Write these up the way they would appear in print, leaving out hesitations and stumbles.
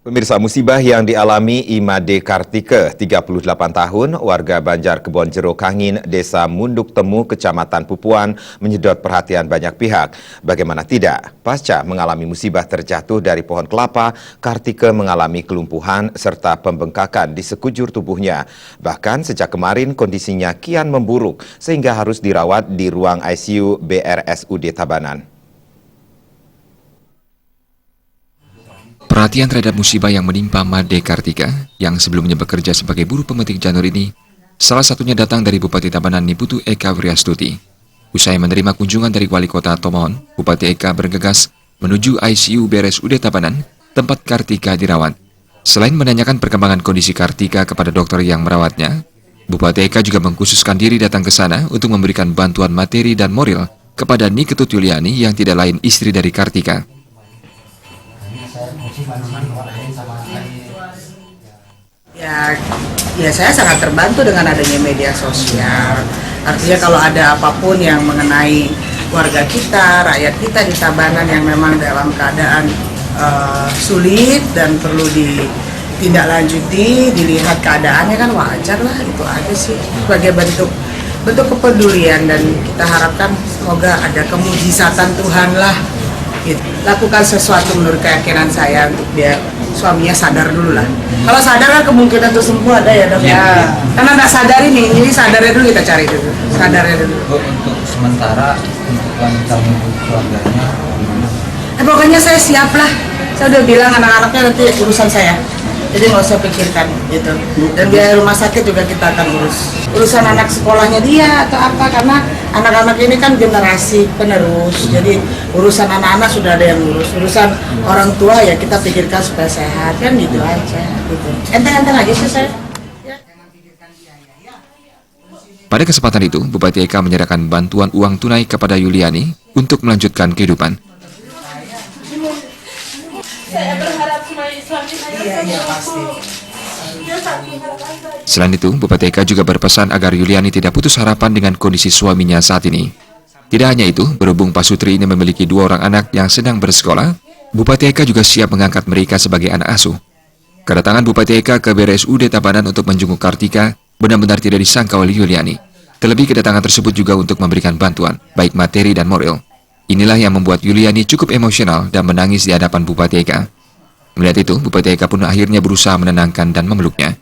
Pemirsa, musibah yang dialami Imade Kartike, 38 tahun, warga Banjar Kebon Jero Kangin, Desa Munduk Temu, Kecamatan Pupuan, menyedot perhatian banyak pihak. Bagaimana tidak? Pasca mengalami musibah terjatuh dari pohon kelapa, Kartike mengalami kelumpuhan serta pembengkakan di sekujur tubuhnya. Bahkan sejak kemarin kondisinya kian memburuk sehingga harus dirawat di ruang ICU BRSUD Tabanan. Perhatian terhadap musibah yang menimpa Made Kartika, yang sebelumnya bekerja sebagai buruh pemetik janur ini, salah satunya datang dari Bupati Tabanan Niputu Eka Wiryastuti. Usai menerima kunjungan dari Wali Kota Tomohon, Bupati Eka bergegas menuju ICU BRSUD Tabanan, tempat Kartika dirawat. Selain menanyakan perkembangan kondisi Kartika kepada dokter yang merawatnya, Bupati Eka juga mengkhususkan diri datang ke sana untuk memberikan bantuan materi dan moral kepada Niketut Yuliani yang tidak lain istri dari Kartika. Ya saya sangat terbantu dengan adanya media sosial. Artinya kalau ada apapun yang mengenai warga kita, rakyat kita di Tabanan yang memang dalam keadaan sulit dan perlu ditindaklanjuti, dilihat keadaannya kan wajar lah, itu aja sih sebagai bentuk kepedulian, dan kita harapkan semoga ada kemujizatan Tuhan lah. Gitu. Lakukan sesuatu menurut keyakinan saya untuk dia suaminya sadar dulu lah. Kalau sadar kan kemungkinan untuk sembuh ada ya dok ya. Karena nggak sadar ini, jadi sadarnya dulu kita cari dulu. Sadarnya dulu. Untuk sementara untuk wanita maupun keluarganya gimana? Pokoknya saya siap lah. Saya udah bilang anak-anaknya nanti urusan saya. Jadi nggak usah pikirkan gitu. Dan biaya rumah sakit juga kita akan urus. Urusan anak sekolahnya dia atau apa, karena anak-anak ini kan generasi penerus. Jadi urusan anak-anak sudah ada yang urus. Urusan orang tua ya kita pikirkan supaya sehat, kan gitu aja. Gitu. Enteng-enteng aja sih saya. Pada kesempatan itu, Bupati Eka menyerahkan bantuan uang tunai kepada Yuliani untuk melanjutkan kehidupan. Saya berharap suami saya pasti. Selain itu, Bupati Eka juga berpesan agar Yuliani tidak putus harapan dengan kondisi suaminya saat ini. Tidak hanya itu, berhubung Pak Sutri ini memiliki 2 orang anak yang sedang bersekolah, Bupati Eka juga siap mengangkat mereka sebagai anak asuh. Kedatangan Bupati Eka ke BRSUD Tabanan untuk menjenguk Kartika benar-benar tidak disangka oleh Yuliani. Terlebih kedatangan tersebut juga untuk memberikan bantuan, baik materi dan moral. Inilah yang membuat Yuliani cukup emosional dan menangis di hadapan Bupati Eka. Melihat itu, Bupati Eka pun akhirnya berusaha menenangkan dan memeluknya.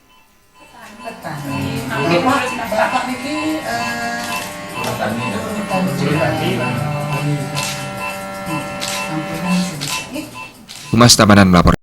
Humas Tabanan melaporkan.